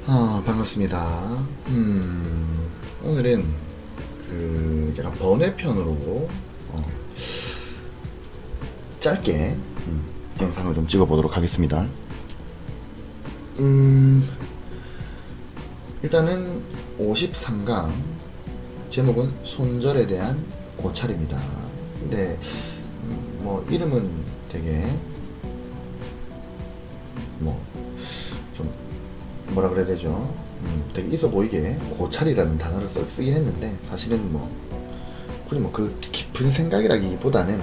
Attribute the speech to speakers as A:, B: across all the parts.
A: 반갑습니다. 오늘은 약간 번외편으로 짧게 영상을 좀 찍어보도록 하겠습니다. 일단은 53강 제목은 손절에 대한 고찰입니다. 근데 뭐 이름은 되게 좀 뭐라 그래야 되죠? 되게 있어 보이게 고찰이라는 단어를 쓰긴 했는데 사실은 굳이 그 깊은 생각이라기보다는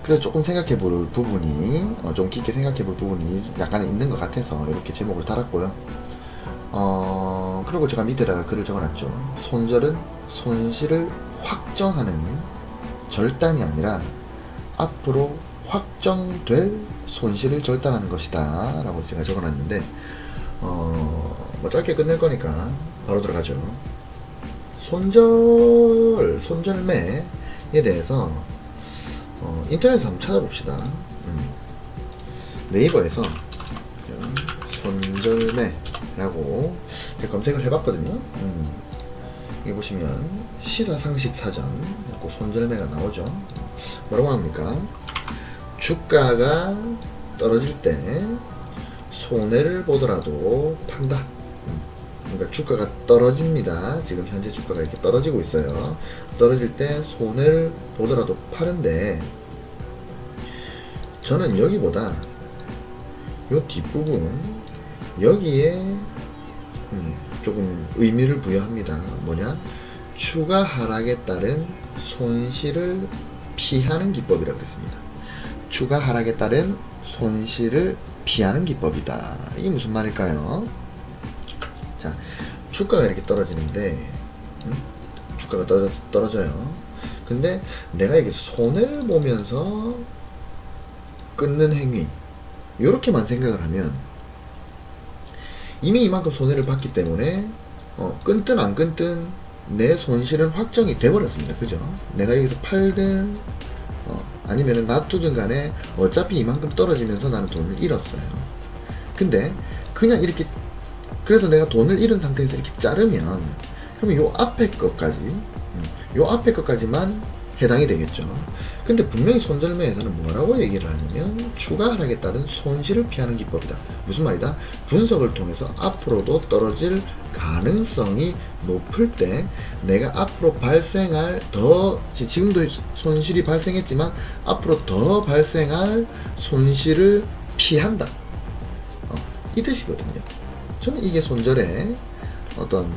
A: 그래도 조금 생각해 볼 부분이 좀 깊게 생각해 볼 부분이 약간 있는 것 같아서 이렇게 제목을 달았고요. 그리고 제가 밑에다가 글을 적어놨죠. 손절은 손실을 확정하는 절단이 아니라 앞으로 확정될 손실을 절단하는 것이다 라고 제가 적어놨는데 짧게 끝낼 거니까 바로 들어가죠. 손절매에 대해서 인터넷에서 한번 찾아봅시다. 네이버에서 손절매라고 검색을 해봤거든요. 여기 보시면 시사상식 사전 손절매가 나오죠. 뭐라고 합니까? 주가가 떨어질 때 손해를 보더라도 판다. 그러니까 주가가 떨어집니다. 지금 현재 주가가 이렇게 떨어지고 있어요. 떨어질 때 손해를 보더라도 파는데 저는 여기보다 요 뒷부분 여기에 조금 의미를 부여합니다. 뭐냐? 추가 하락에 따른 손실을 피하는 기법이라고 했습니다. 추가 하락에 따른 손실을 피하는 기법이다. 이게 무슨 말일까요? 자, 주가가 이렇게 떨어지는데, 주가가 떨어져요. 근데 내가 여기서 손해를 보면서 끊는 행위, 요렇게만 생각을 하면 이미 이만큼 손해를 봤기 때문에 끊든 안 끊든 내 손실은 확정이 돼버렸습니다. 그죠? 내가 여기서 팔든 아니면은 놔두든 간에 어차피 이만큼 떨어지면서 나는 돈을 잃었어요. 근데 그냥 이렇게 그래서 내가 돈을 잃은 상태에서 이렇게 자르면 그러면 요 앞에 것까지만 해당이 되겠죠. 근데 분명히 손절매에서는 뭐라고 얘기를 하냐면 추가 하락에 따른 손실을 피하는 기법이다. 무슨 말이다? 분석을 통해서 앞으로도 떨어질 가능성이 높을 때 내가 앞으로 발생할 지금도 손실이 발생했지만 앞으로 더 발생할 손실을 피한다. 이 뜻이거든요. 저는 이게 손절의 어떤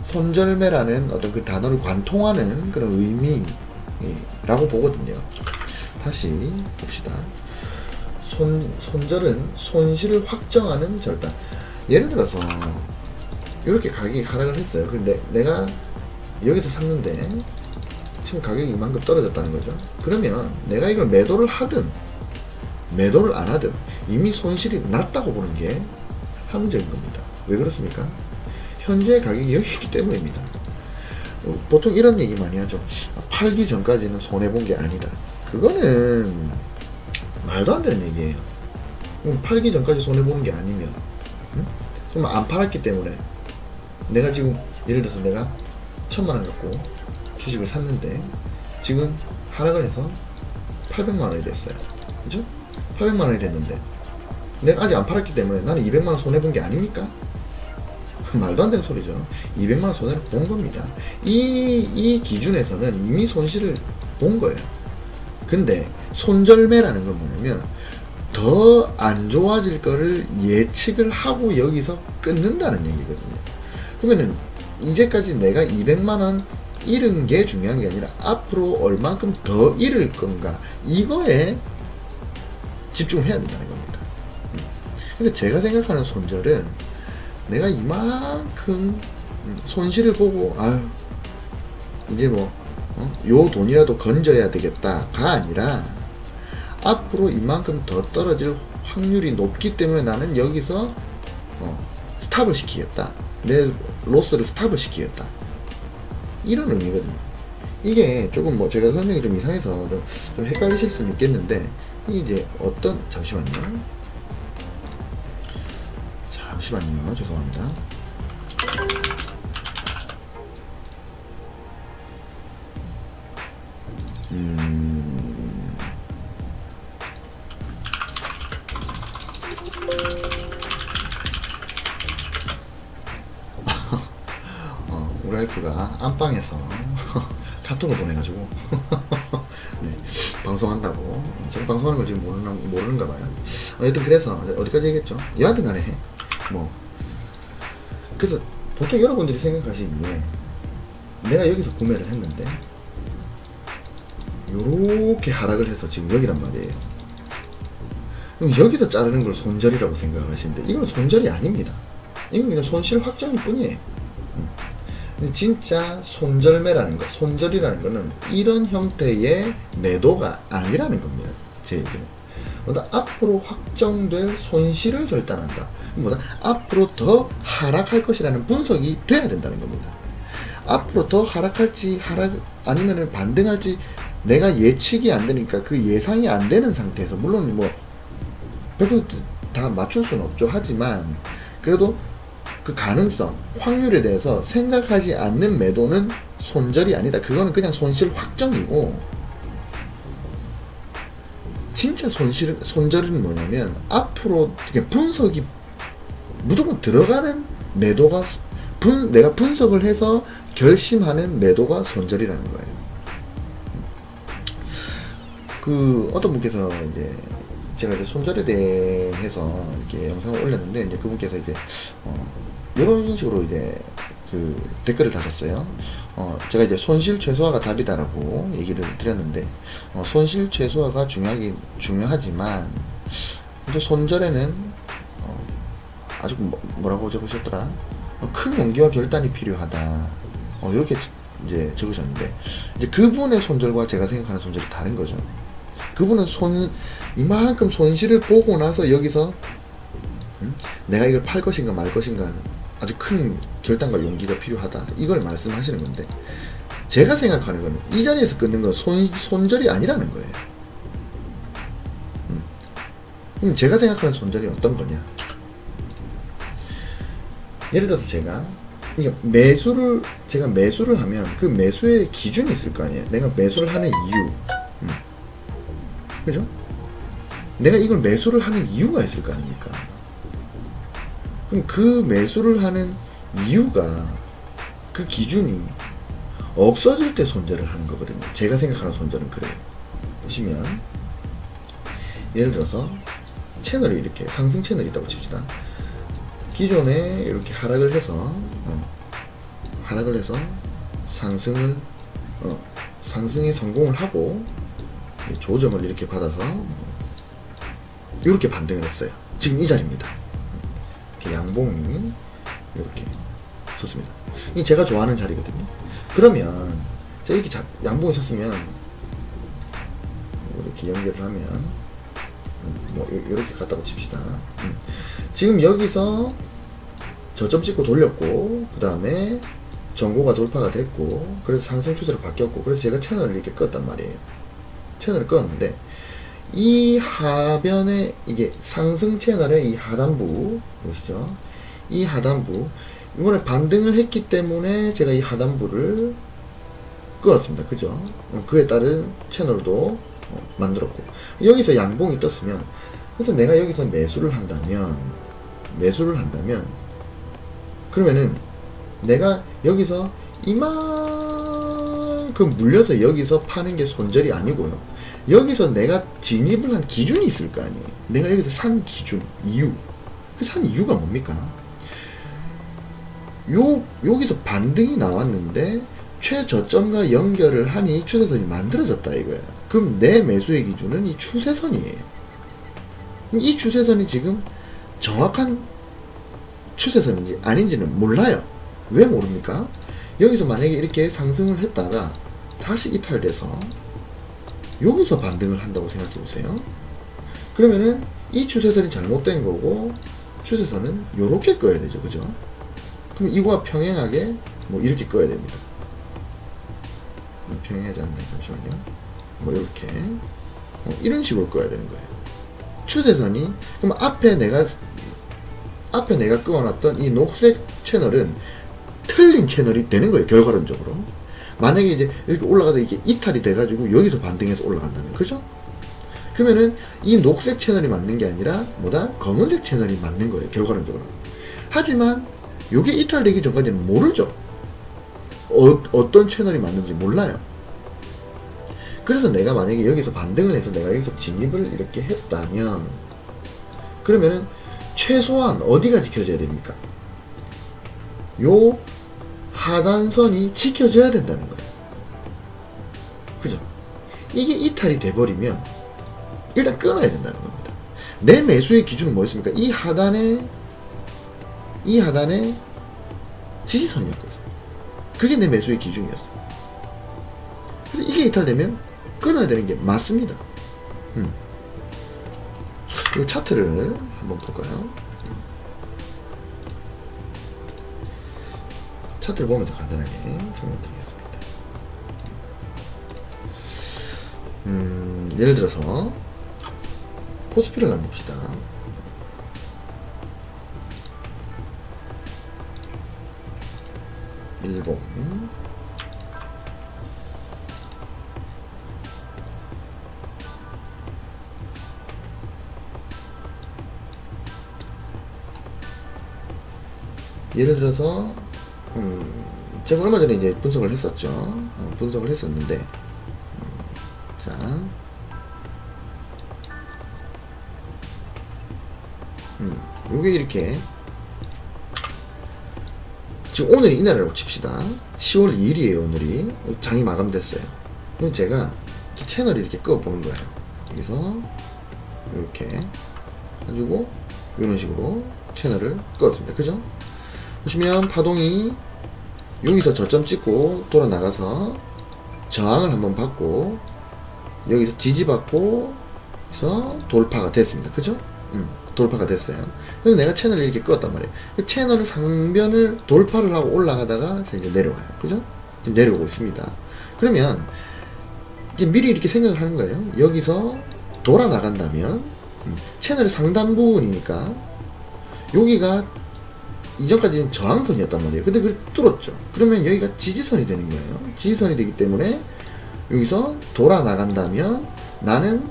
A: 손절매라는 어떤 그 단어를 관통하는 그런 의미라고 보거든요. 다시 봅시다. 손절은 손실을 확정하는 절단. 예를 들어서 이렇게 가격이 하락을 했어요. 근데 내가 여기서 샀는데 지금 가격이 이만큼 떨어졌다는 거죠. 그러면 내가 이걸 매도를 하든 매도를 안 하든 이미 손실이 났다고 보는 게 합리적인 겁니다. 왜 그렇습니까? 현재 가격이 여기 있기 때문입니다. 보통 이런 얘기 많이 하죠. 팔기 전까지는 손해본 게 아니다. 그거는 말도 안 되는 얘기예요. 팔기 전까지 손해보는 게 아니면 그럼 안 팔았기 때문에 내가 지금 예를 들어서 내가 1000만원 갖고 주식을 샀는데 지금 하락을 해서 800만원이 됐어요. 그죠? 800만원이 됐는데 내가 아직 안 팔았기 때문에 나는 200만원 손해본 게 아닙니까? 말도 안 되는 소리죠. 200만원 손해를 본 겁니다. 이 기준에서는 이미 손실을 본 거예요. 근데 손절매라는 건 뭐냐면 더 안 좋아질 거를 예측을 하고 여기서 끊는다는 얘기거든요. 그러면은 이제까지 내가 200만원 잃은 게 중요한 게 아니라 앞으로 얼만큼 더 잃을 건가 이거에 집중을 해야 된다는 겁니다. 근데 제가 생각하는 손절은 내가 이만큼 손실을 보고 이제 요 돈이라도 건져야 되겠다가 아니라 앞으로 이만큼 더 떨어질 확률이 높기 때문에 나는 여기서 스탑을 시키겠다. 내 로스를 스탑을 시키겠다. 이런 의미거든요. 이게 조금 제가 설명이 좀 이상해서 좀 헷갈리실 수는 있겠는데 이게 이제 잠시만요. 잠시만요. 죄송합니다. 우리 와이프가 안방에서 카톡을 보내가지고 네, 방송한다고. 제가 방송하는 걸 지금 모르는가 봐요. 여튼 그래서 어디까지 얘기했죠? 여하튼 간에 뭐 그래서 보통 여러분들이 생각하시기에 내가 여기서 구매를 했는데 요렇게 하락을 해서 지금 여기란 말이에요. 그럼 여기서 자르는 걸 손절이라고 생각을 하시는데 이건 손절이 아닙니다. 이건 그냥 손실 확정일 뿐이에요. 진짜 손절매라는 거, 손절이라는 거는 이런 형태의 매도가 아니라는 겁니다. 제 얘기는. 뭐다 앞으로 확정될 손실을 절단한다. 뭐다 앞으로 더 하락할 것이라는 분석이 돼야 된다는 겁니다. 앞으로 더 하락할지 아니면은 반등할지 내가 예측이 안 되니까 그 예상이 안 되는 상태에서 물론 뭐 100%다 맞출 수는 없죠. 하지만 그래도 그 가능성, 확률에 대해서 생각하지 않는 매도는 손절이 아니다. 그거는 그냥 손실 확정이고, 진짜 손절은 뭐냐면 앞으로 분석이 무조건 들어가는 매도가 내가 분석을 해서 결심하는 매도가 손절이라는 거예요. 그 어떤 분께서 이제 제가 이제 손절에 대해서 이렇게 영상을 올렸는데 이제 그분께서 이제 이런 식으로 이제 그 댓글을 다셨어요. 제가 이제 손실 최소화가 답이다라고 얘기를 드렸는데 손실 최소화가 중요하지만 이제 손절에는 아주 뭐라고 적으셨더라? 큰 용기와 결단이 필요하다. 이렇게 이제 적으셨는데 이제 그분의 손절과 제가 생각하는 손절이 다른 거죠. 그분은 이만큼 손실을 보고 나서 여기서 내가 이걸 팔 것인가 말 것인가 아주 큰 결단과 용기가 필요하다 이걸 말씀하시는 건데 제가 생각하는 건 이 자리에서 끊는 건 손절이 아니라는 거예요. 그럼 제가 생각하는 손절이 어떤 거냐? 예를 들어서 제가 매수를 하면 그 매수의 기준이 있을 거 아니에요. 내가 매수를 하는 이유, 그죠? 내가 이걸 매수를 하는 이유가 있을 거 아닙니까? 그럼 그 매수를 하는 이유가 그 기준이 없어질 때 손절을 하는 거거든요. 제가 생각하는 손절은 그래요. 보시면 예를 들어서 채널이 이렇게 상승 채널이 있다고 칩시다. 기존에 이렇게 하락을 해서 상승에 성공을 하고 조정을 이렇게 받아서 이렇게 반등을 했어요. 지금 이 자리입니다. 이렇게 양봉이 이렇게 섰습니다. 이 제가 좋아하는 자리거든요. 그러면 제가 이렇게 양봉이 섰으면 이렇게 연결을 하면 뭐 이렇게 갔다고 칩시다. 지금 여기서 저점 찍고 돌렸고 그 다음에 전고가 돌파가 됐고 그래서 상승 추세로 바뀌었고 그래서 제가 채널을 이렇게 껐단 말이에요. 채널을 껐는데 이 하변에 이게 상승 채널의 이 하단부 보시죠. 이 하단부 이번에 반등을 했기 때문에 제가 이 하단부를 끄었습니다. 그죠? 그에 따른 채널도 만들었고 여기서 양봉이 떴으면 그래서 내가 여기서 매수를 한다면 그러면은 내가 여기서 이만큼 물려서 여기서 파는 게 손절이 아니고요. 여기서 내가 진입을 한 기준이 있을 거 아니에요. 내가 여기서 산 기준, 이유. 그 산 이유가 뭡니까? 여기서 반등이 나왔는데 최저점과 연결을 하니 추세선이 만들어졌다 이거야. 그럼 내 매수의 기준은 이 추세선이에요. 이 추세선이 지금 정확한 추세선인지 아닌지는 몰라요. 왜 모릅니까? 여기서 만약에 이렇게 상승을 했다가 다시 이탈돼서 여기서 반등을 한다고 생각해 보세요. 그러면은 이 추세선이 잘못된 거고 추세선은 요렇게 꺼야 되죠. 그죠? 그럼 이거와 평행하게 뭐 이렇게 꺼야 됩니다. 평행하지 않나요? 잠시만요. 뭐 이렇게 이런 식으로 꺼야 되는 거예요. 추세선이 그럼 앞에 내가 앞에 내가 끄어놨던 이 녹색 채널은 틀린 채널이 되는 거예요, 결과론적으로. 만약에 이제 이렇게 올라가다 이게 이탈이 돼가지고 여기서 반등해서 올라간다면, 그죠? 그러면은 이 녹색 채널이 맞는 게 아니라 뭐다? 검은색 채널이 맞는 거예요, 결과론적으로. 하지만 요게 이탈되기 전까지는 모르죠. 어떤 채널이 맞는지 몰라요. 그래서 내가 만약에 여기서 반등을 해서 내가 여기서 진입을 이렇게 했다면, 그러면은 최소한 어디가 지켜져야 됩니까? 요 하단선이 지켜져야 된다는 거예요. 그죠? 이게 이탈이 돼버리면 일단 끊어야 된다는 겁니다. 내 매수의 기준은 뭐였습니까? 이 하단에 지지선이었거든요. 그게 내 매수의 기준이었어요. 그래서 이게 이탈되면 끊어야 되는 게 맞습니다. 그리고 차트를 한번 볼까요? 차트를 보면서 간단하게 설명드리겠습니다. 예를 들어서 코스피를 한번 봅시다. 일본 예를 들어서 제가 얼마 전에 이제 분석을 했었죠. 분석을 했었는데 자 요게 이렇게 지금 오늘이 이날이라고 칩시다. 10월 2일이에요. 오늘이 장이 마감됐어요. 그럼 제가 채널을 이렇게 끄어보는 거예요. 여기서 이렇게 가지고 이런 식으로 채널을 끄었습니다. 그죠? 보시면 파동이 여기서 저점 찍고 돌아 나가서 저항을 한번 받고 여기서 지지받고 해서 돌파가 됐습니다. 그죠? 돌파가 됐어요. 그래서 내가 채널을 이렇게 끄었단 말이에요. 채널을 상변을 돌파를 하고 올라가다가 이제 내려와요. 그죠? 지금 내려오고 있습니다. 그러면 이제 미리 이렇게 생각을 하는 거예요. 여기서 돌아 나간다면 채널의 상단 부분이니까 여기가 이전까지는 저항선이었단 말이에요. 근데 그걸 뚫었죠. 그러면 여기가 지지선이 되는 거예요. 지지선이 되기 때문에 여기서 돌아 나간다면 나는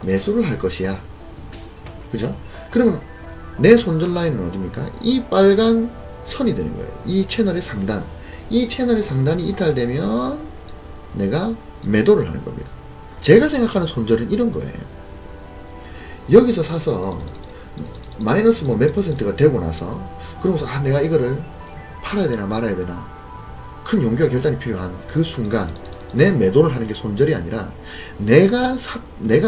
A: 매수를 할 것이야. 그죠? 그러면 내 손절 라인은 어디입니까? 이 빨간 선이 되는 거예요. 이 채널의 상단. 이 채널의 상단이 이탈되면 내가 매도를 하는 겁니다. 제가 생각하는 손절은 이런 거예요. 여기서 사서 마이너스 뭐 몇 퍼센트가 되고 나서 그러면서 내가 이거를 팔아야 되나 말아야 되나 큰 용기와 결단이 필요한 그 순간 내 매도를 하는 게 손절이 아니라 내가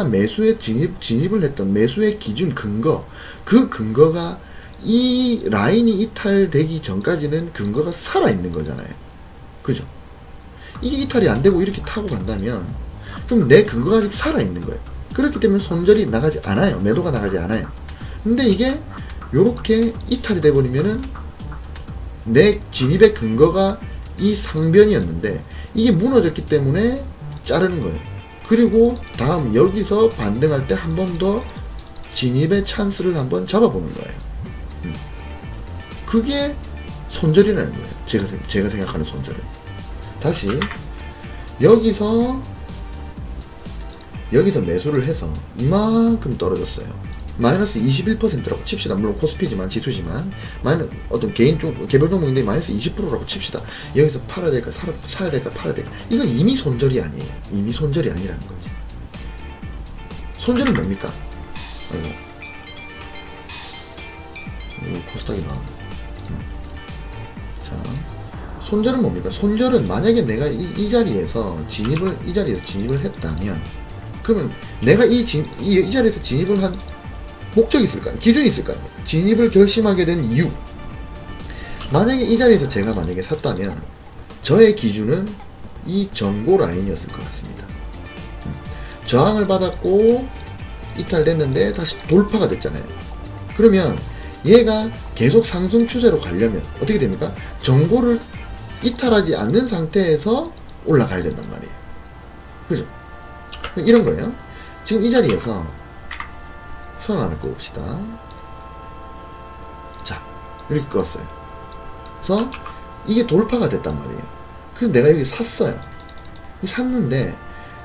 A: 매수에 진입을 했던 매수의 기준 근거, 그 근거가 이 라인이 이탈되기 전까지는 근거가 살아있는 거잖아요. 그죠? 이게 이탈이 안 되고 이렇게 타고 간다면 그럼 내 근거가 아직 살아있는 거예요. 그렇기 때문에 손절이 나가지 않아요. 매도가 나가지 않아요. 근데 이게 요렇게 이탈이 돼버리면은 내 진입의 근거가 이 상변이었는데 이게 무너졌기 때문에 자르는 거예요. 그리고 다음 여기서 반등할 때 한 번 더 진입의 찬스를 한번 잡아보는 거예요. 그게 손절이라는 거예요. 제가 생각하는 손절은. 다시 여기서 매수를 해서 이만큼 떨어졌어요. 마이너스 21%라고 칩시다. 물론 코스피지만 지수지만 어떤 개별 종목인데 마이너스 20%라고 칩시다. 여기서 팔아야 될까 사야 될까 팔아야 될까. 이건 이미 손절이 아니에요. 이미 손절이 아니라는 거지. 손절은 뭡니까? 아이고 코스닥이 나오네. 자, 손절은 뭡니까? 손절은 만약에 내가 이 자리에서 진입을 했다면 그러면 내가 이 자리에서 진입을 한 목적이 있을까요? 기준이 있을까요? 진입을 결심하게 된 이유. 만약에 이 자리에서 제가 만약에 샀다면 저의 기준은 이 전고 라인이었을 것 같습니다. 저항을 받았고 이탈됐는데 다시 돌파가 됐잖아요. 그러면 얘가 계속 상승 추세로 가려면 어떻게 됩니까? 전고를 이탈하지 않는 상태에서 올라가야 된단 말이에요. 그죠? 이런 거예요. 지금 이 자리에서 선 하나 꼽읍시다. 자, 이렇게 껐어요. 그래서 이게 돌파가 됐단 말이에요. 그래서 내가 여기 샀어요. 샀는데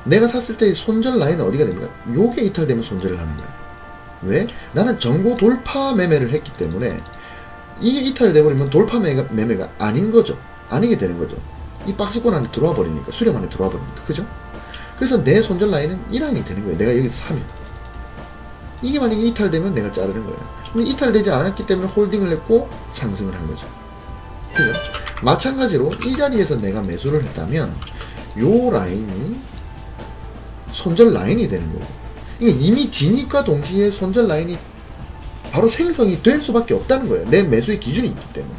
A: 내가 샀을 때 손절 라인은 어디가 됩니까? 요게 이탈되면 손절을 하는 거예요. 왜? 나는 전고 돌파 매매를 했기 때문에 이게 이탈돼버리면 돌파 매매가 아닌 거죠. 아니게 되는 거죠. 이 박스권 안에 들어와 버리니까, 수렴 안에 들어와 버리니까. 그죠? 그래서 내 손절 라인은 이 라인이 되는 거예요. 내가 여기서 사면. 이게 만약에 이탈되면 내가 자르는 거예요. 근데 이탈되지 않았기 때문에 홀딩을 했고 상승을 한 거죠. 그죠? 마찬가지로 이 자리에서 내가 매수를 했다면 요 라인이 손절 라인이 되는 거고, 그러니까 이미 진입과 동시에 손절 라인이 바로 생성이 될 수밖에 없다는 거예요. 내 매수의 기준이 있기 때문에.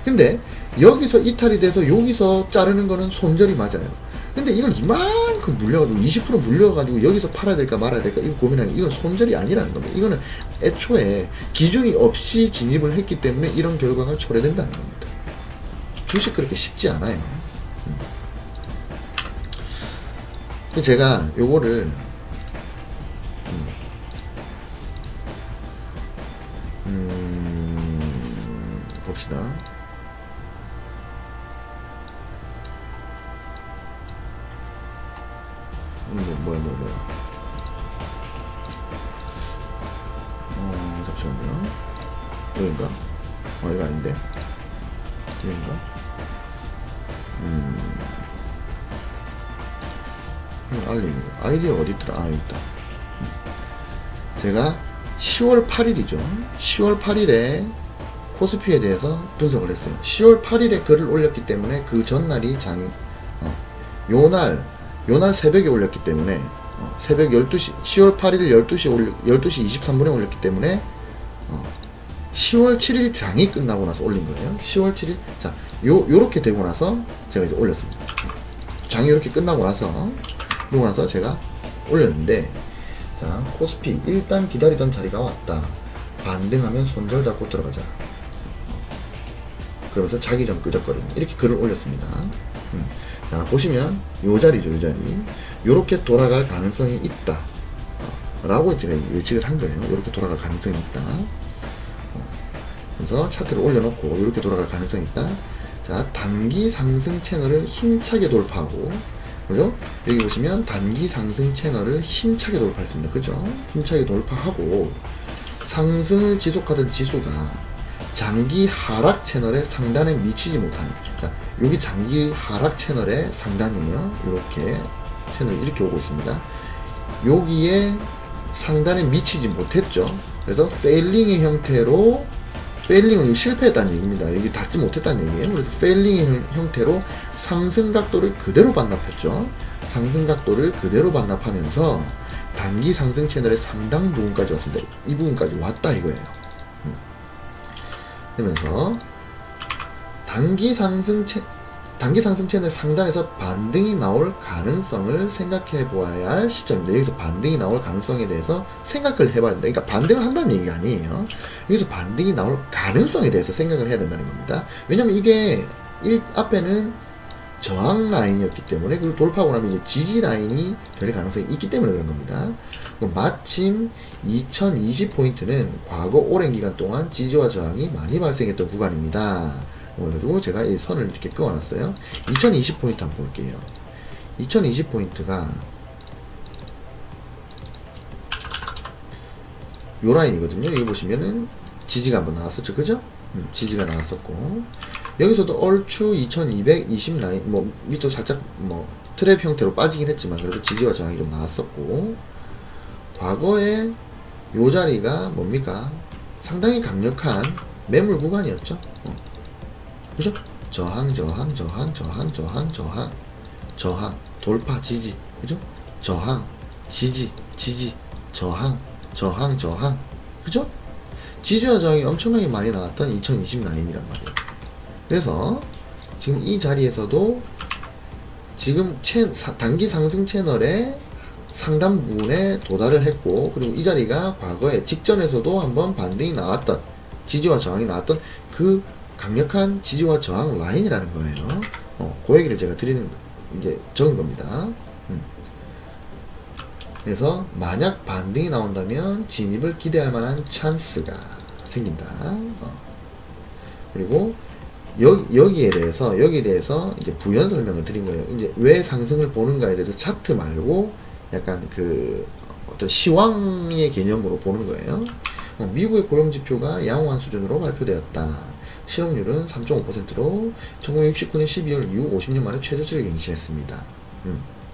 A: 근데 여기서 이탈이 돼서 여기서 자르는 거는 손절이 맞아요. 근데 이걸 이만큼 물려가지고 20% 물려가지고 여기서 팔아야 될까 말아야 될까 이거 고민하는, 이건 손절이 아니라는 겁니다. 이거는 애초에 기준이 없이 진입을 했기 때문에 이런 결과가 초래된다는 겁니다. 주식 그렇게 쉽지 않아요. 제가 요거를 봅시다. 뭐야. 잠시만요. 여긴가? 이거 아닌데? 여긴가? 알림. 아이디어 어디 있더라? 여기 있다. 제가 10월 8일이죠. 10월 8일에 코스피에 대해서 분석을 했어요. 10월 8일에 글을 올렸기 때문에 그 전날이 요날 새벽에 올렸기 때문에 새벽 12시, 10월 8일 12시 23분에 올렸기 때문에 10월 7일 장이 끝나고 나서 올린 거예요. 10월 7일. 자, 요렇게 되고 나서 제가 이제 올렸습니다. 장이 이렇게 끝나고 나서 제가 올렸는데, 자, 코스피 일단 기다리던 자리가 왔다. 반등하면 손절 잡고 들어가자. 그러면서 자기전 끄적거리는 이렇게 글을 올렸습니다. 자, 보시면 요 자리죠, 요 자리. 요렇게 돌아갈 가능성이 있다 라고 제가 예측을 한 거예요. 요렇게 돌아갈 가능성이 있다. 그래서 차트를 올려놓고 요렇게 돌아갈 가능성이 있다. 자, 단기 상승 채널을 힘차게 돌파하고, 그죠? 여기 보시면 단기 상승 채널을 힘차게 돌파했습니다. 그죠? 힘차게 돌파하고 상승을 지속하던 지수가 장기 하락 채널의 상단에 미치지 못하는, 자, 여기 장기 하락 채널의 상단이에요. 이렇게 채널이 이렇게 오고 있습니다. 여기에 상단에 미치지 못했죠. 그래서 페일링의 형태로, 페일링은 실패했다는 얘기입니다. 여기 닿지 못했다는 얘기예요. 그래서 페일링의 형태로 상승 각도를 그대로 반납했죠. 상승 각도를 그대로 반납하면서 단기 상승 채널의 상당 부분까지 왔습니다. 이 부분까지 왔다 이거예요. 그러면서 단기 상승 채널 상단에서 반등이 나올 가능성을 생각해 보아야 할 시점입니다. 여기서 반등이 나올 가능성에 대해서 생각을 해봐야 된다. 그러니까 반등을 한다는 얘기가 아니에요. 여기서 반등이 나올 가능성에 대해서 생각을 해야 된다는 겁니다. 왜냐면 이게 앞에는 저항 라인이었기 때문에, 그리고 돌파하고 나면 이제 지지 라인이 될 가능성이 있기 때문에 그런 겁니다. 마침 2020포인트는 과거 오랜 기간 동안 지지와 저항이 많이 발생했던 구간입니다. 그리고 제가 이 선을 이렇게 그어놨어요. 2020포인트 한번 볼게요. 2020포인트가 요 라인이거든요. 여기 보시면은 지지가 한번 나왔었죠. 그죠? 지지가 나왔었고, 여기서도 얼추 2220 라인, 밑도 살짝 트랩 형태로 빠지긴 했지만 그래도 지지와 저항이 좀 나왔었고, 과거에 요 자리가 뭡니까? 상당히 강력한 매물 구간이었죠. 그죠? 저항, 돌파, 지지, 그죠? 저항, 지지, 저항, 그죠? 지지와 저항이 엄청나게 많이 나왔던 2020 라인이란 말이에요. 그래서 지금 이 자리에서도 지금 단기 상승 채널의 상단 부분에 도달을 했고, 그리고 이 자리가 과거에 직전에서도 한번 반등이 나왔던, 지지와 저항이 나왔던 그 강력한 지지와 저항 라인이라는 거예요. 그 얘기를 제가 적은 겁니다. 그래서 만약 반등이 나온다면 진입을 기대할 만한 찬스가 생긴다. 그리고 여기에 대해서 이제 부연 설명을 드린 거예요. 이제 왜 상승을 보는가에 대해서 차트 말고 약간 그 어떤 시황의 개념으로 보는 거예요. 미국의 고용지표가 양호한 수준으로 발표되었다. 실업률은 3.5%로 1969년 12월 이후 50년 만에 최저치를 갱신했습니다.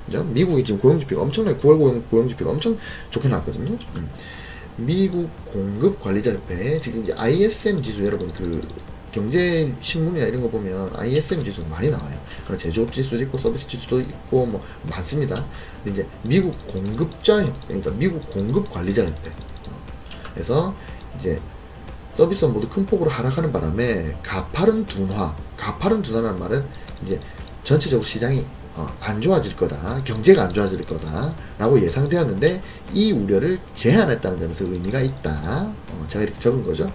A: 그죠? 미국이 지금 고용지표가 엄청나게 9월 고용지표가 엄청 좋게 나왔거든요. 미국 공급관리자협회 지금 이제 ISM 지수 여러분 그 경제 신문이나 이런 거 보면 ISM 지수가 많이 나와요. 제조업 지수도 있고 서비스 지수도 있고 뭐 많습니다. 근데 이제 미국 그러니까 미국 공급관리자협회 그래서 이제 서비스업 모두 큰 폭으로 하락하는 바람에 가파른 둔화라는 말은 이제 전체적으로 시장이 안 좋아질 거다, 경제가 안 좋아질 거다 라고 예상되었는데 이 우려를 제한했다는 점에서 의미가 있다. 제가 이렇게 적은 거죠.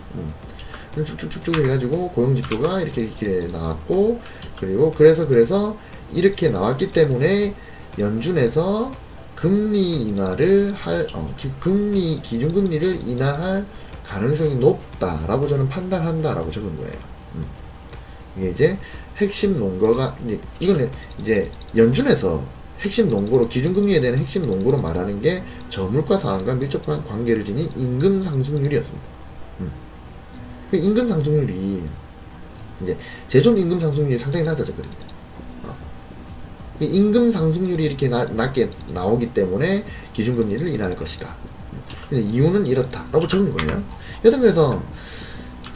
A: 쭉쭉쭉쭉 해가지고 고용지표가 이렇게 나왔고, 그리고 그래서 이렇게 나왔기 때문에 연준에서 금리 인하를 기준금리를 인하할 가능성이 높다라고 저는 판단한다라고 적은 거예요. 이게 이제 핵심 논거가 이거는 이제 연준에서 핵심 논거로 기준금리에 대한 핵심 논거로 말하는 게 저물가 상황과 밀접한 관계를 지닌 임금 상승률이었습니다. 그 임금 상승률이 이제 제조업 임금 상승률이 상당히 낮아졌거든요. 임금 상승률이 이렇게 낮게 나오기 때문에 기준금리를 인하할 것이다. 이유는 이렇다라고 적은 거예요. 여튼 그래서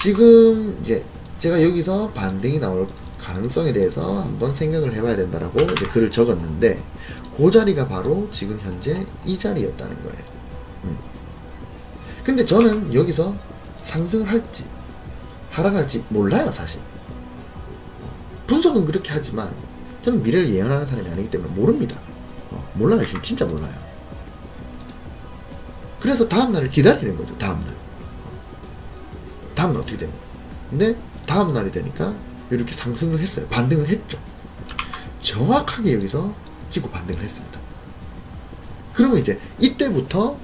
A: 지금 이제 제가 여기서 반등이 나올 가능성에 대해서 한번 생각을 해봐야 된다라고 이제 글을 적었는데 그 자리가 바로 지금 현재 이 자리였다는 거예요. 근데 저는 여기서 상승할지 하락할지 몰라요, 사실. 분석은 그렇게 하지만 저는 미래를 예언하는 사람이 아니기 때문에 모릅니다. 몰라요, 진짜 몰라요. 그래서 다음날을 기다리는 거죠. 다음날 어떻게 되는 거예요. 근데 다음날이 되니까 이렇게 상승을 했어요. 반등을 했죠. 정확하게 여기서 찍고 반등을 했습니다. 그러면 이제 이때부터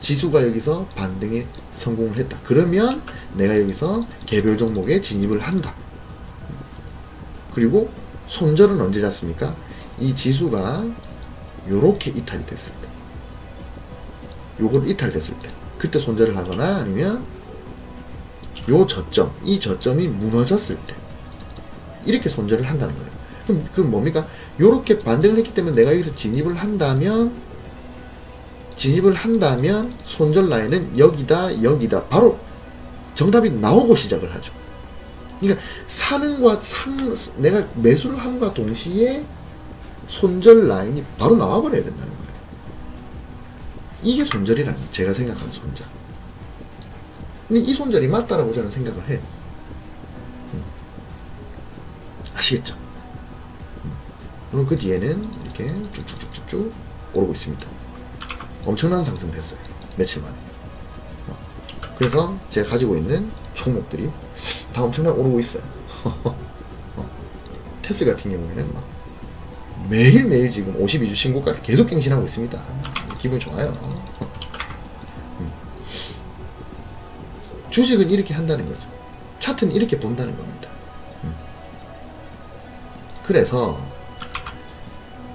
A: 지수가 여기서 반등에 성공을 했다. 그러면 내가 여기서 개별 종목에 진입을 한다. 그리고 손절은 언제 잡습니까? 이 지수가 요렇게 이탈이 됐을 때, 요걸 이탈됐을 때, 그때 손절을 하거나 아니면 이 저점이 무너졌을 때 이렇게 손절을 한다는 거예요. 그럼 뭡니까? 요렇게 반등을 했기 때문에 내가 여기서 진입을 한다면 손절 라인은 여기다 바로 정답이 나오고 시작을 하죠. 그러니까 내가 매수를 함과 동시에 손절 라인이 바로 나와버려야 된다는 거예요. 이게 손절이라는 제가 생각하는 손절. 근데 이 손절이 맞다라고 저는 생각을 해요. 아시겠죠? 그럼 그 뒤에는 이렇게 쭉쭉쭉쭉 오르고 있습니다. 엄청난 상승을 했어요. 며칠 만에. 그래서 제가 가지고 있는 종목들이 다 엄청나게 오르고 있어요. 테스 같은 경우에는 막 매일매일 지금 52주 신고가를 계속 갱신하고 있습니다. 기분 좋아요. 주식은 이렇게 한다는 거죠. 차트는 이렇게 본다는 겁니다. 그래서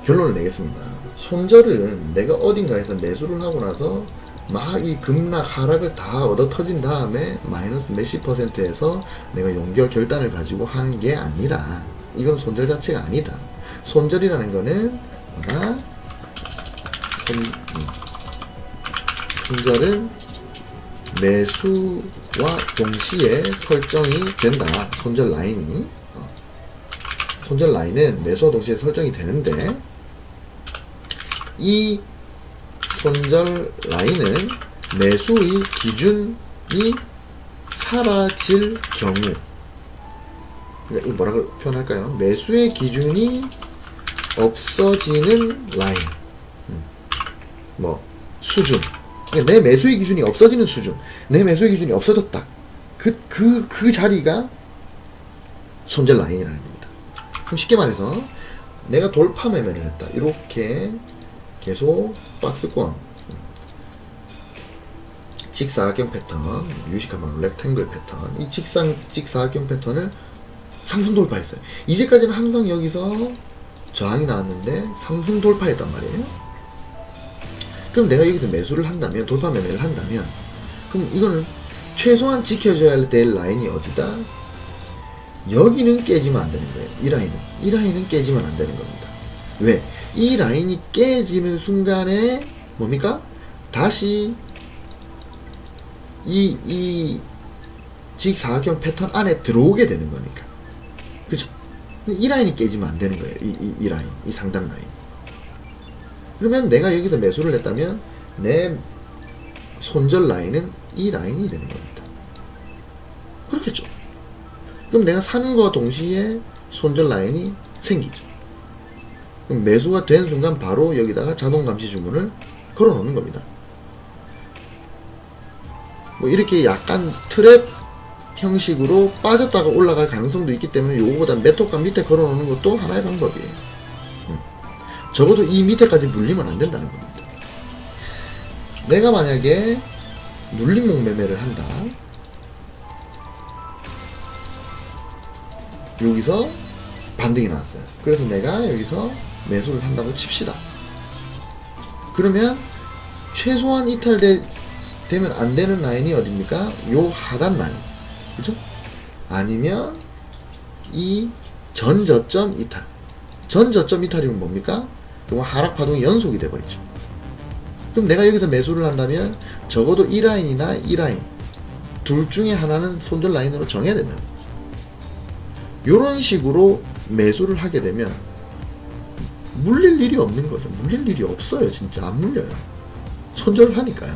A: 결론을 내겠습니다. 손절은 내가 어딘가에서 매수를 하고 나서 막 이 급락 하락을 다 얻어 터진 다음에 마이너스 몇십 %에서 내가 용기와 결단을 가지고 하는 게 아니라 이건 손절 자체가 아니다. 손절이라는 거는 손절은 매수와 동시에 설정이 된다. 손절 라인은 매수와 동시에 설정이 되는데 이 손절 라인은 매수의 기준이 사라질 경우, 그러니까 이 뭐라고 표현할까요? 매수의 기준이 없어지는 라인, 수준. 그러니까 내 매수의 기준이 없어지는 수준, 내 매수의 기준이 없어졌다. 그 자리가 손절 라인이라는 겁니다. 그럼 쉽게 말해서 내가 돌파 매매를 했다. 이렇게 계속 박스권 직사각형 패턴, 유식한 렉탱글 패턴, 이 직사각형 패턴을 상승 돌파했어요. 이제까지는 항상 여기서 저항이 나왔는데 상승 돌파했단 말이에요. 그럼 내가 여기서 매수를 한다면, 돌파 매매를 한다면, 그럼 이거는 최소한 지켜줘야 될 라인이 어디다? 여기는 깨지면 안 되는 거예요. 이 라인은 깨지면 안 되는 겁니다. 왜? 이 라인이 깨지는 순간에 뭡니까? 다시 이 직사각형 패턴 안에 들어오게 되는 거니까. 그죠? 이 라인이 깨지면 안 되는 거예요. 이 라인, 이 상단 라인. 그러면 내가 여기서 매수를 했다면 내 손절 라인은 이 라인이 되는 겁니다. 그렇겠죠? 그럼 내가 사는 거와 동시에 손절 라인이 생기죠. 그럼 매수가 된 순간 바로 여기다가 자동 감시 주문을 걸어 놓는 겁니다. 뭐 이렇게 약간 트랩 형식으로 빠졌다가 올라갈 가능성도 있기 때문에 요거보다 몇 톡간 밑에 걸어 놓는 것도 하나의 방법이에요. 적어도 이 밑에까지 물리면 안 된다는 겁니다. 내가 만약에 눌림목 매매를 한다. 여기서 반등이 나왔어요. 그래서 내가 여기서 매수를 한다고 칩시다. 그러면 최소한 이탈되면 안 되는 라인이 어딥니까? 요 하단 라인. 그죠? 아니면 이 전저점 이탈. 전저점 이탈이면 뭡니까? 그럼 하락 파동이 연속이 돼버리죠. 그럼 내가 여기서 매수를 한다면 적어도 이 라인이나 이 라인 둘 중에 하나는 손절 라인으로 정해야 된다는 거죠. 요런 식으로 매수를 하게 되면 물릴 일이 없는 거죠. 물릴 일이 없어요. 진짜 안 물려요. 손절을 하니까요.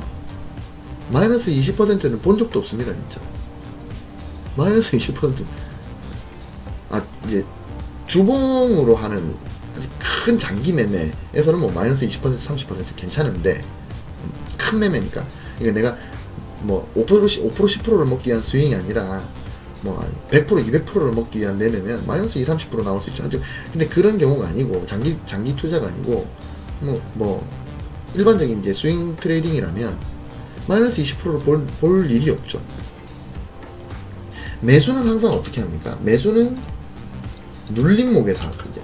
A: 마이너스 20%는 본 적도 없습니다. 진짜 마이너스 20%. 이제 주봉으로 하는 아주 큰 장기 매매에서는 뭐 마이너스 20% 30% 괜찮은데 큰 매매니까 이게 내가 뭐 5% 10%를 먹기 위한 스윙이 아니라 뭐 100% 200%를 먹기 위한 매매면 마이너스 20-30% 나올 수 있죠. 아주 근데 그런 경우가 아니고 장기 투자가 아니고 뭐 일반적인 이제 스윙 트레이딩이라면 마이너스 20%를 볼 일이 없죠. 매수는 항상 어떻게 합니까? 매수는 눌림목에서 하거든요.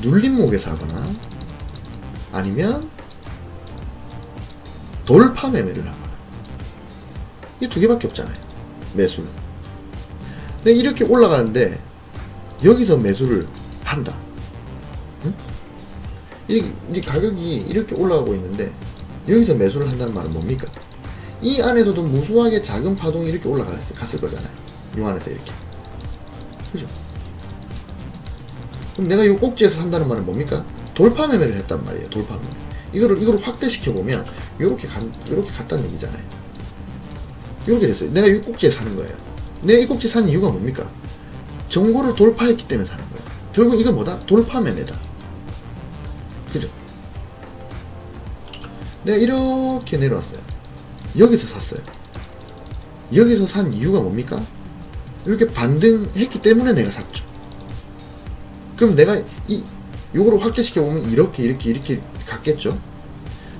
A: 눌림목에서 하거나 아니면 돌파 매매를 하거나 이 두 개밖에 없잖아요. 매수는. 근데 이렇게 올라가는데 여기서 매수를 한다. 응? 이 가격이 이렇게 올라가고 있는데 여기서 매수를 한다는 말은 뭡니까? 이 안에서도 무수하게 작은 파동이 이렇게 올라갔을 거잖아요. 이 안에서 이렇게. 그죠? 그럼 내가 이 꼭지에서 산다는 말은 뭡니까? 돌파 매매를 했단 말이에요. 돌파 매매. 이거를 확대시켜 보면 요렇게 갔다는 얘기잖아요. 요렇게 됐어요. 내가 이 꼭지에 사는 거예요. 내가 이 꼭지 산 이유가 뭡니까? 정보를 돌파했기 때문에 사는 거예요. 결국 이건 뭐다? 돌파 매매다. 그죠? 내가 이렇게 내려왔어요. 여기서 샀어요. 여기서 산 이유가 뭡니까? 이렇게 반등했기 때문에 내가 샀죠. 그럼 내가 요거를 확대시켜보면 이렇게 갔겠죠?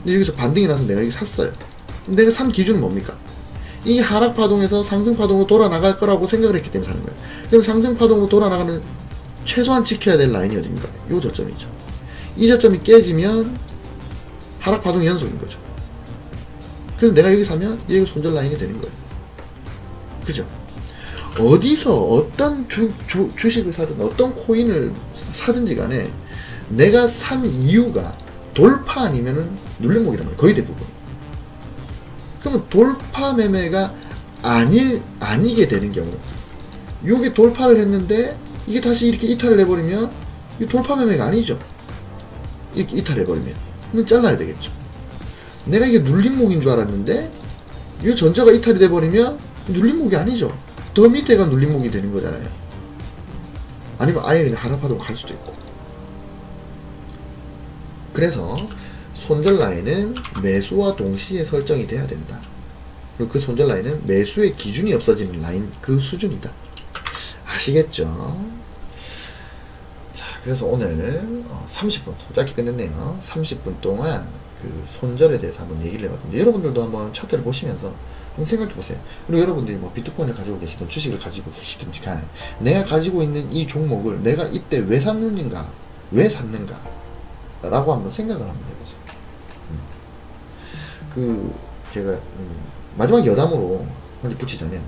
A: 근데 여기서 반등이 나서 내가 여기 샀어요. 내가 산 기준은 뭡니까? 이 하락파동에서 상승파동으로 돌아나갈 거라고 생각을 했기 때문에 사는 거예요. 그럼 상승파동으로 돌아나가는 최소한 지켜야 될 라인이 어디입니까? 요 저점이죠. 이 저점이 깨지면 하락파동이 연속인 거죠. 그래서 내가 여기 사면 여기 손절 라인이 되는 거예요. 그죠? 어디서 어떤 주식을 사든 어떤 코인을 사든지 간에 내가 산 이유가 돌파 아니면은 눌림목이란 말이에요. 거의 대부분. 그러면 돌파 매매가 아니게 되는 경우, 이게 돌파를 했는데 이게 다시 이렇게 이탈을 해버리면 이 돌파 매매가 아니죠. 이렇게 이탈해버리면 그럼 잘라야 되겠죠. 내가 이게 눌림목인 줄 알았는데 이 전자가 이탈이 돼버리면 눌림목이 아니죠. 더 밑에가 눌림목이 되는 거잖아요. 아니면 아예 그냥 하락파동 갈 수도 있고. 그래서 손절 라인은 매수와 동시에 설정이 돼야 된다. 그리고 그 손절 라인은 매수의 기준이 없어지는 라인 그 수준이다. 아시겠죠? 자, 그래서 오늘 30분 짧게 끝냈네요. 30분 동안 그 손절에 대해서 한번 얘기를 해봤는데, 여러분들도 한번 차트를 보시면서 한번 생각해 보세요. 그리고 여러분들이 뭐 비트코인을 가지고 계시든 주식을 가지고 계시든지 간에 내가 가지고 있는 이 종목을 내가 이때 왜 샀는가, 왜 샀는가 라고 한번 생각을 한번 해보세요. 그 제가 마지막 여담으로 먼저 붙이자면,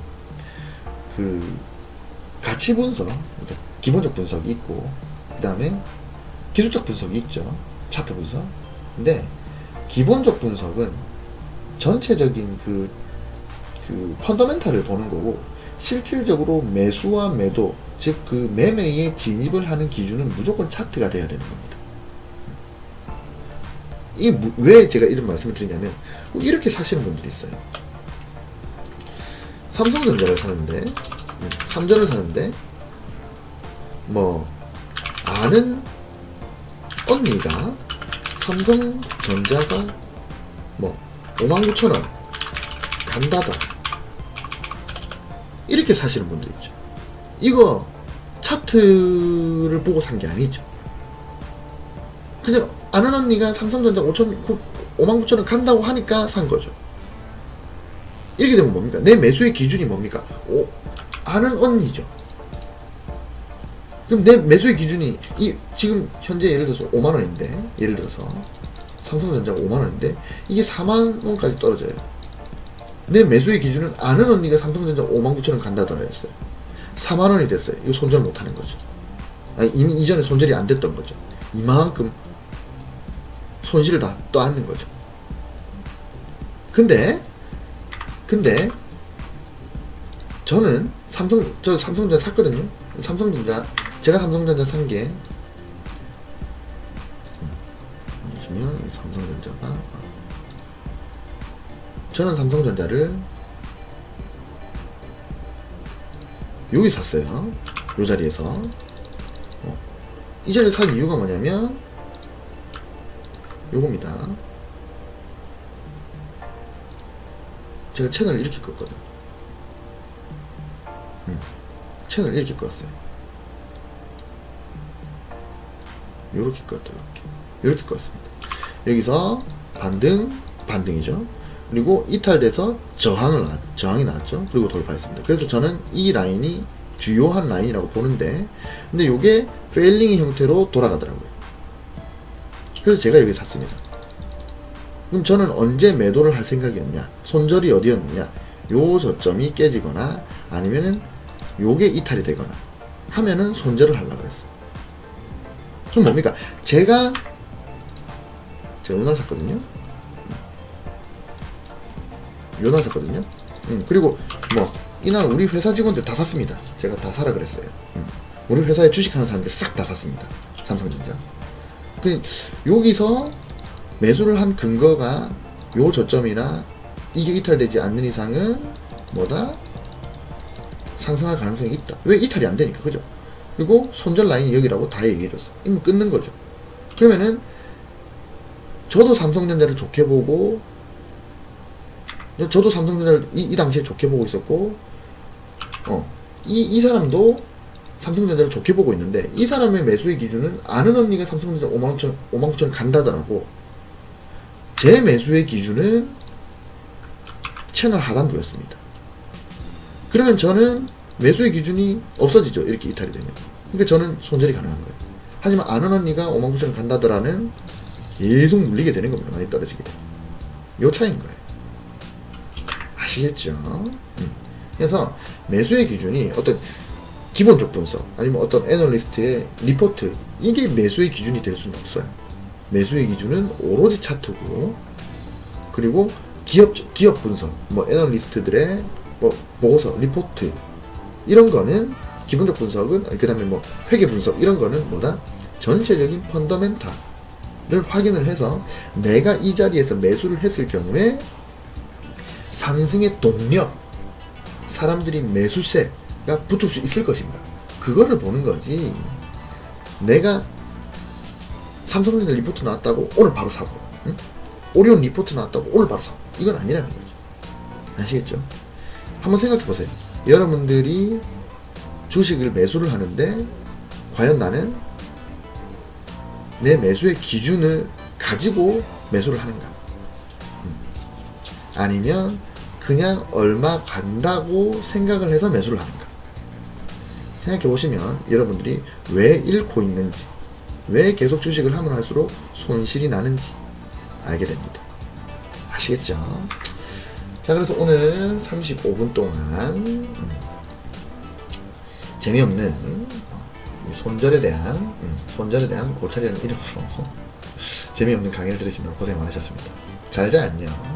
A: 그 가치 분석, 그러니까 기본적 분석이 있고 그 다음에 기술적 분석이 있죠. 차트 분석. 근데 기본적 분석은 전체적인 그 펀더멘탈을 보는 거고, 실질적으로 매수와 매도, 즉 그 매매에 진입을 하는 기준은 무조건 차트가 돼야 되는 겁니다. 이게 왜 제가 이런 말씀을 드리냐면, 이렇게 사시는 분들이 있어요. 삼성전자를 사는데, 삼전을 사는데, 뭐 아는 언니가 삼성전자가 뭐 59,000원 간다다, 이렇게 사시는 분들 있죠. 이거 차트를 보고 산 게 아니죠. 그냥 아는 언니가 삼성전자 59,000원 간다고 하니까 산 거죠. 이렇게 되면 뭡니까? 내 매수의 기준이 뭡니까? 아는 언니죠. 그럼 내 매수의 기준이 지금 현재 예를 들어서 5만원인데, 예를 들어서 삼성전자가 5만원인데 이게 4만원까지 떨어져요. 내 매수의 기준은 아는 언니가 삼성전자 59,000원 간다더라 였어요. 4만원이 됐어요. 이거 손절 못하는 거죠. 아니, 이미 이전에 손절이 안 됐던 거죠. 이만큼 손실을 다 떠안는 거죠. 근데 저는 삼성전자 샀거든요. 제가 삼성전자 산 게, 보시면 삼성전자가, 저는 삼성전자를 여기 샀어요. 요 자리에서. 이 자리에 산 이유가 뭐냐면 요겁니다. 제가 채널을 이렇게 껐거든. 채널 이렇게 껐어요. 요렇게 껐다, 이렇게 껐습니다. 여기서 반등이죠. 그리고 이탈돼서 저항이 나왔죠. 그리고 돌파했습니다. 그래서 저는 이 라인이 주요한 라인이라고 보는데, 근데 요게 페일링의 형태로 돌아가더라고요. 그래서 제가 여기 샀습니다. 그럼 저는 언제 매도를 할 생각이었냐, 손절이 어디였느냐, 요 저점이 깨지거나 아니면은 요게 이탈이 되거나 하면은 손절을 하려고 그랬어요. 그럼 뭡니까? 제가 요날 샀거든요. 요날 샀거든요. 그리고 뭐 이날 우리 회사 직원들 다 샀습니다. 제가 다 사라 그랬어요. 우리 회사에 주식 하나 샀는데 싹 다 샀습니다. 삼성전자. 여기서 매수를 한 근거가 요 저점이나 이게 이탈되지 않는 이상은 뭐다? 상승할 가능성이 있다. 왜? 이탈이 안 되니까. 그죠? 그리고 손절 라인이 여기라고 다 얘기해줬어. 이거 끊는 거죠. 그러면은 저도 삼성전자를 좋게 보고, 저도 삼성전자를 이 당시에 좋게 보고 있었고, 이 사람도 삼성전자를 좋게 보고 있는데, 이 사람의 매수의 기준은 아는 언니가 삼성전자 59,000원 간다더라고. 제 매수의 기준은 채널 하단부였습니다. 그러면 저는 매수의 기준이 없어지죠. 이렇게 이탈이 되면. 그러니까 저는 손절이 가능한 거예요. 하지만 아는 언니가 59,000원 간다더라는 계속 물리게 되는 겁니다. 많이 떨어지게 돼요. 요 차이인 거예요. 아시겠죠? 그래서 매수의 기준이 어떤 기본적 분석, 아니면 어떤 애널리스트의 리포트, 이게 매수의 기준이 될 수는 없어요. 매수의 기준은 오로지 차트고, 그리고 기업 분석, 뭐 애널리스트들의 뭐 보고서, 리포트, 이런 거는 기본적 분석은, 그 다음에 뭐 회계 분석, 이런 거는 뭐다? 전체적인 펀더멘탈을 확인을 해서 내가 이 자리에서 매수를 했을 경우에 상승의 동력, 사람들이 매수세가 붙을 수 있을 것인가, 그거를 보는 거지. 내가 삼성전자 리포트 나왔다고 오늘 바로 사고, 오리온 리포트 나왔다고 오늘 바로 사고, 이건 아니라는 거죠. 아시겠죠? 한번 생각해 보세요. 여러분들이 주식을 매수를 하는데 과연 나는 내 매수의 기준을 가지고 매수를 하는가? 아니면 그냥 얼마 간다고 생각을 해서 매수를 하는가? 생각해 보시면 여러분들이 왜 잃고 있는지, 왜 계속 주식을 하면 할수록 손실이 나는지 알게 됩니다. 아시겠죠? 자, 그래서 오늘 35분 동안 재미없는 손절에 대한 고찰이라는 이름으로 재미없는 강의를 들으시느라 고생 많으셨습니다. 잘 자, 안녕.